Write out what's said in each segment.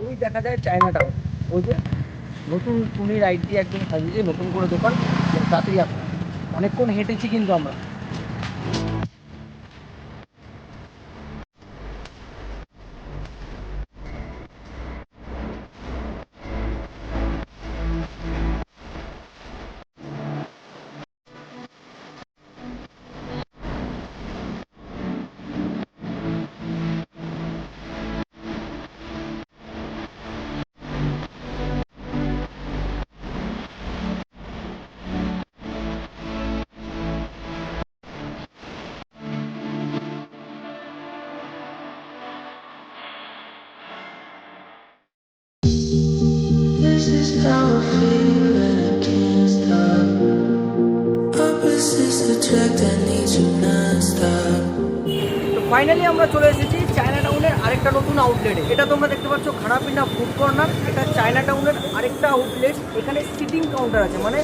ওই দেখা যায় চায়না টাউন, ওই যে নতুন টুনি রাইড দিয়ে একদম সাজিয়ে নতুন করে দোকান, তাড়াতাড়ি আসবে। অনেকক্ষণ হেঁটেছি কিন্তু আমরা। This is how I feel and I can't stop. Opposites attract, I need you non-stop. তো ফাইনালি আমরা চলে এসেছি চায়না টাউনের আরেকটা নতুন আউটলেটে। এটা তোমরা দেখতে পাচ্ছ খানাপিনা ফুড কর্নার। এটা চায়না টাউনের আরেকটা আউটলেট। এখানে সিটিং কাউন্টার আছে, মানে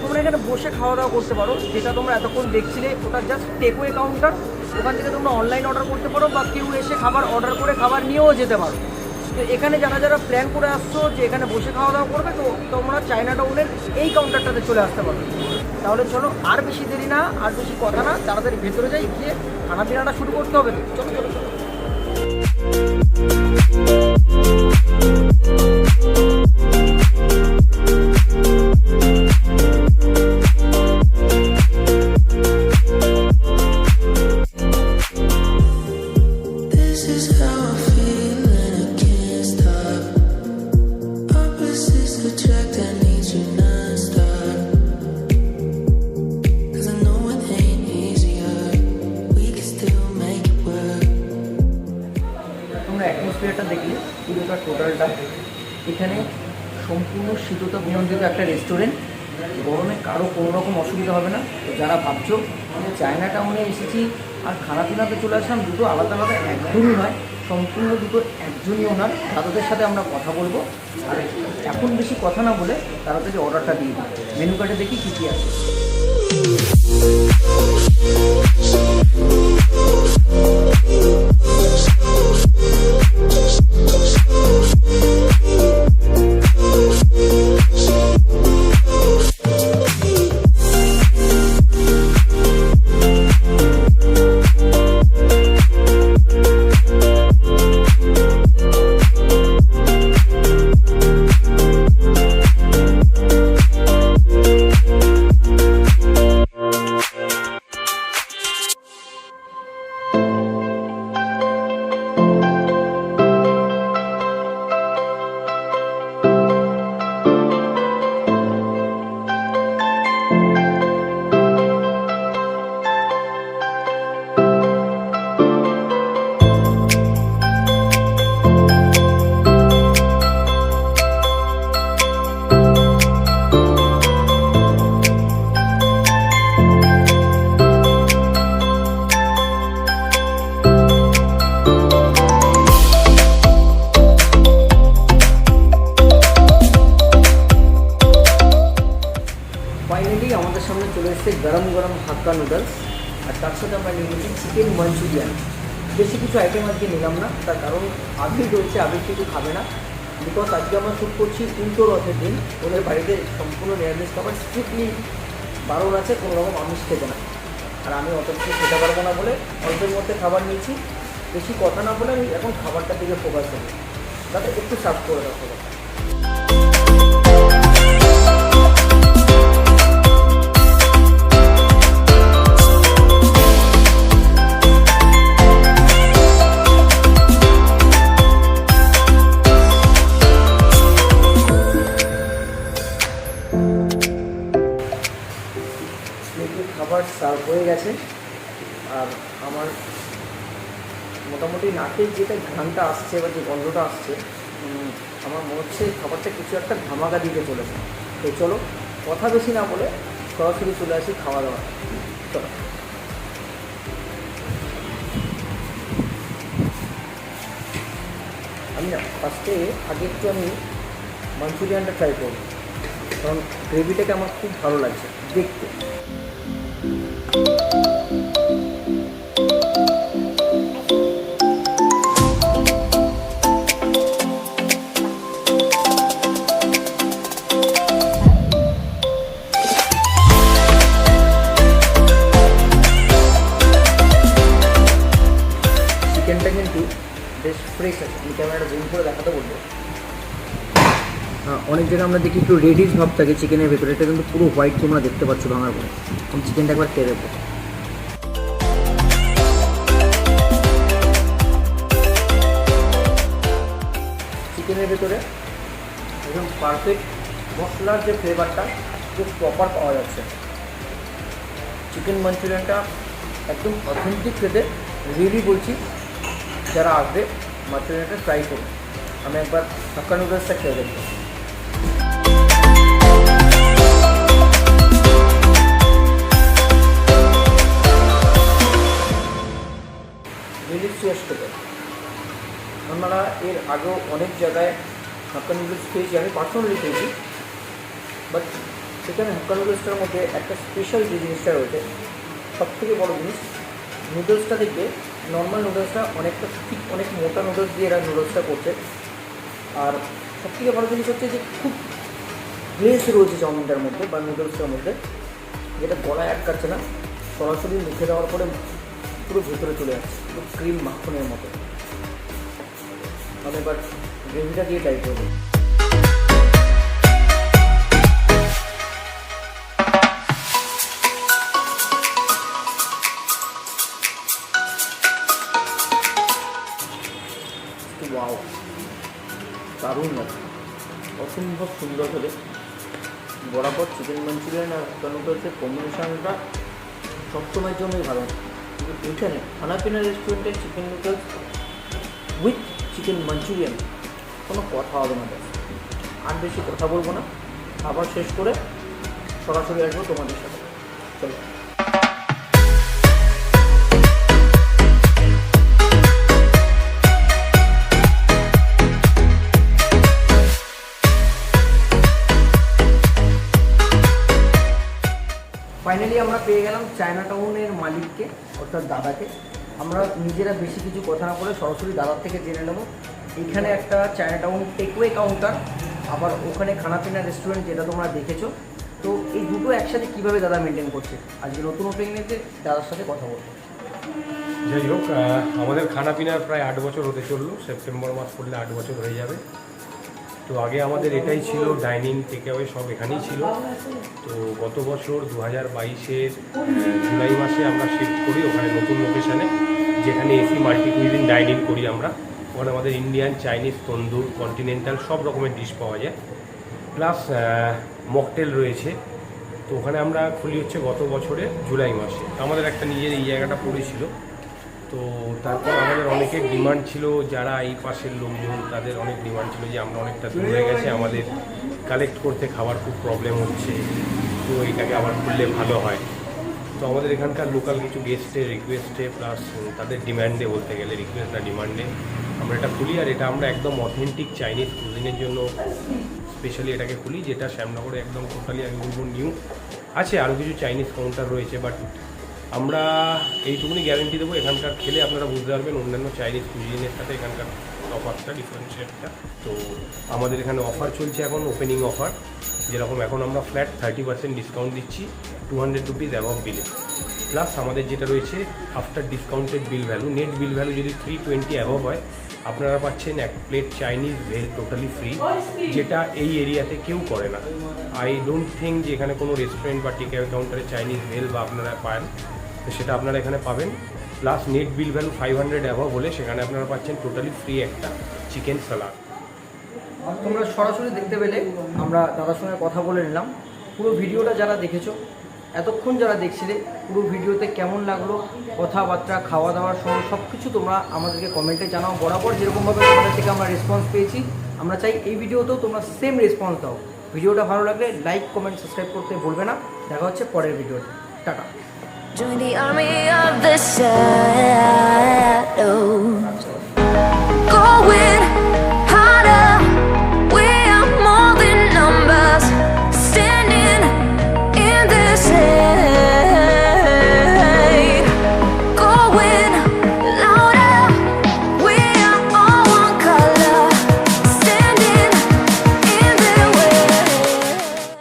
তোমরা এখানে বসে খাওয়া দাওয়া করতে পারো। যেটা তোমরা এতক্ষণ দেখছিলে ওটা জাস্ট টেকওয়ে কাউন্টার। ওখান থেকে তোমরা অনলাইন অর্ডার করতে পারো বা কেউ এসে খাবার অর্ডার করে খাবার নিয়েও যেতে পারো। তো এখানে যারা যারা প্ল্যান করে আসছো যে এখানে বসে খাওয়া দাওয়া করবে, তো তোমরা চায়না টাউনের এই কাউন্টারটাতে চলে আসতে পারো। তাহলে চলো, আর বেশি দেরি না, আর বেশি কথা না, তাড়াতাড়ি ভেতরে যাই, গিয়ে খানা পিনাটা শুরু করতে হবে। চলো চলো চলো। This is how I feel and I can't stop. Opposites attract, I need you non-stop. 'Cause I know it ain't easier. We can still make it work. তোমরা অ্যাটমসফিয়ারটা দেখলে পুরোটা টোটালটা। এখানে সম্পূর্ণ শীততা নিয়ন্ত্রিত একটা রেস্টুরেন্ট। গরমে কারো কোনো রকম অসুবিধা হবে না। তো যারা ভাবছো চায়না টাউনে এসেছি আর খানা পিনাতে চলে আসলাম, দুটো আলাদা আলাদা একদমই নয়, সম্পূর্ণ দুটো একজনই ওনার। দাদাদের সাথে আমরা কথা বলবো, আর এখন বেশি কথা না বলে তাড়াতাড়ি অর্ডারটা দিয়ে দিই। মেনু কার্ডে দেখি কী কী আছে। ফাইনালি আমাদের সামনে চলে এসেছে গরম গরম হাক্কা নুডলস, আর তার সাথে আমরা নিয়ে নিয়েছি চিকেন মাঞ্চুরিয়ান। বেশি কিছু আইটেম আজকে নিলাম না, তার কারণ আবির রয়েছে, আবির কিছু খাবে না। বিকজ আজকে আমরা শ্যুট করছি উল্টো রথের দিন। ওদের বাড়িতে সম্পূর্ণ নিরামিষ খাবার, স্ট্রিক্টলি বারণ আছে কোনো রকম আমিষ খেতে না। আর আমি অত কিছু খেতে পারবো না বলে অল্পের মধ্যে খাবার নিয়েছি। বেশি কথা না বলে আমি এখন খাবারটার দিকে ফোকাস করি। তাতে একটু সার্ভ করে রাখতে হবে। খাবার সার্ভ হয়ে গেছে, আর আমার মোটামুটি নাকের যেটা ঘ্রাণটা আসছে বা যে গন্ধটা আসছে, আমার মনে হচ্ছে খাবারটা কিছু একটা ধামাকা দিতে চলেছে। তো চলো, কথা বেশি না বলে সরাসরি চলে আসি খাওয়া দাওয়া। চলো। আমি না ফার্স্টে আগে একটু আমি মাঞ্চুরিয়ানটা ট্রাই করব, কারণ গ্রেভিটাকে আমার খুব ভালো লাগছে দেখতে। চিকেনটা কিন্তু বেশ ফ্রেশ আছে। আমি ক্যামেরাটা জুম করে দেখাতে বলবো। অনেক জায়গায় আমরা দেখি একটু রেডিশ ভাব থাকে চিকেনের ভেতরে, এটা কিন্তু পুরো হোয়াইট তোমরা দেখতে পাচ্ছ ভাঙার পরে। আমি চিকেনটা একবার খেয়ে দেবো। চিকেনের ভেতরে একদম পারফেক্ট মশলার যে ফ্লেভারটা খুব প্রপার পাওয়া যাচ্ছে। চিকেন মাঞ্চুরিয়ানটা একদম অথেন্টিক খেতে, রিয়েলি বলছি যারা আসবে মাঞ্চুরিয়ানটা ট্রাই করুন। আমি একবার হাক্কা নুডলসটা খেয়ে দেখবো। ডিলিশিয়াস খেতে। আমরা এর আগেও অনেক জায়গায় হাক্কা নুডলস খেয়েছি, আমি পার্সোনালি খেয়েছি, বাট সেখানে হাক্কা নুডলসটার মধ্যে একটা স্পেশাল যে জিনিসটা রয়েছে, সবথেকে বড় জিনিস নুডলসটা দেখবে নর্মাল নুডলসটা অনেকটা ঠিক অনেক মোটা নুডলস দিয়ে এরা নুডলসটা করছে। আর সবথেকে বড় জিনিস হচ্ছে যে খুব গ্লেজ রয়েছে চাউমিনটার মধ্যে বা নুডলসটার মধ্যে, যেটা গলায় আটকাচ্ছে না, সরাসরি মুখে দেওয়ার পরে পুরো ভেতরে চলে যাচ্ছে, পুরো ক্রিম মাখনের মতো। আমি এবার গ্রেভিটা দিয়ে ট্রাই করবো। ওয়াও, দারুণ লাগে, অসম্ভব সুন্দর হলে বরাবর চিকেন মাঞ্চুরিয়ান আর হাক্কা নুডলসের কম্বিনেশনটা সবসময়ের জন্যই ভালো। কিন্তু এখানে খানাপিনা রেস্টুরেন্টের chicken noodles with chicken Manchurian কোনো কথা হবে না। আর বেশি কথা বলবো না, আবার শেষ করে সরাসরি আসবো তোমাদের সাথে। চলো। ফাইনালি আমরা পেয়ে গেলাম চায়না টাউনের মালিককে, অর্থাৎ দাদাকে। আমরা নিজেরা বেশি কিছু কথা না বলে সরাসরি দাদার থেকে জেনে নেব। এখানে একটা চায়না টাউন টেকওয়ে কাউন্টার, আবার ওখানে খানাপিনা রেস্টুরেন্ট, যেটা তোমরা দেখেছো। তো এই দুটো একসাথে কীভাবে দাদা মেনটেন করছে, আজকে নতুন ওপেনিংয়েতে দাদার সাথে কথা বলবো। যাই হোক, আমাদের খানাপিনার প্রায় 8 বছর হতে চললো, সেপ্টেম্বর মাস পড়লে 8 বছর হয়ে যাবে। তো আগে আমাদের এটাই ছিল, ডাইনিং টেকঅ্যাওয়ে সব এখানেই ছিল। তো গত বছর 2022-এর জুলাই মাসে আমরা শিফট করি ওখানে নতুন লোকেশানে, যেখানে এসি মাল্টি কুইজিন ডাইনিং করি আমরা। ওখানে আমাদের ইন্ডিয়ান, চাইনিজ, তন্দুর, কন্টিনেন্টাল সব রকমের ডিশ পাওয়া যায়, প্লাস মকটেল রয়েছে। তো ওখানে আমরা খুলি হচ্ছে গত বছরের জুলাই মাসে। আমাদের একটা নিজের এই জায়গাটা পড়েছিল। তো তারপর আমাদের অনেকের ডিমান্ড ছিল, যারা এই পাশের লোকজন তাদের অনেক ডিমান্ড ছিল যে আমরা অনেকটা দূর হয়ে গেছে, আমাদের কালেক্ট করতে খাবার খুব প্রবলেম হচ্ছে, তো এটাকে আবার খুললে ভালো হয়। তো আমাদের এখানকার লোকাল কিছু গেস্টের রিকোয়েস্টে প্লাস তাদের ডিমান্ডে, বলতে গেলে রিকোয়েস্ট না ডিমান্ডে, আমরা এটা খুলি। আর এটা আমরা একদম অথেন্টিক চাইনিজ কুজিনের জন্য স্পেশালি এটাকে খুলি, যেটা শ্যামনগরে একদম টোটালি আমি বলবো নিউ আছে। আরও কিছু চাইনিজ কাউন্টার রয়েছে, বাট আমরা এইটুকুনি গ্যারেন্টি দেবো, এখানকার খেলে আপনারা বুঝতে পারবেন অন্যান্য চাইনিজ কুজিনের সাথে এখানকার অফারটা, ডিফারেন্সিয়েটটা। তো আমাদের এখানে অফার চলছে এখন, ওপেনিং অফার, যেরকম এখন আমরা ফ্ল্যাট 30% ডিসকাউন্ট দিচ্ছি 200 রুপিস অ্যাবভ বিলে। প্লাস আমাদের যেটা রয়েছে আফটার ডিসকাউন্টেড বিল ভ্যালু, নেট বিল ভ্যালু যদি 320 অ্যাবভ হয়, আপনারা পাচ্ছেন এক plate Chinese veg totally free, যেটা এই এরিয়াতে কেউ করে না। আই ডোন্ট থিঙ্ক যে এখানে কোনো রেস্টুরেন্ট বা টেকঅ্যাওয়ে কাউন্টারে চাইনিজ ভেল বা আপনারা পান, তো সেটা আপনারা এখানে পাবেন। প্লাস নেট বিল ভ্যালু 500 অ্যাবভ হলে সেখানে আপনারা পাচ্ছেন টোটালি ফ্রি একটা চিকেন সালাদ। তোমরা সরাসরি দেখতে পেলে, আমরা দাদার সঙ্গে কথা বলে নিলাম। পুরো ভিডিওটা যারা দেখেছো, এতক্ষণ যারা দেখছিলে, পুরো ভিডিওতে কেমন লাগলো, কথাবার্তা, খাওয়া দাওয়ার সময় সব কিছু তোমরা আমাদেরকে কমেন্টে জানাও। বরাবর যেরকমভাবে তোমাদের থেকে আমরা রেসপন্স পেয়েছি, আমরা চাই এই ভিডিওতেও তোমরা সেম রেসপন্স দাও। ভিডিওটা ভালো লাগলে লাইক, কমেন্ট, সাবস্ক্রাইব করতে ভুলবে না। দেখা হচ্ছে পরের ভিডিওতে। Tata. Join the army of the shadow.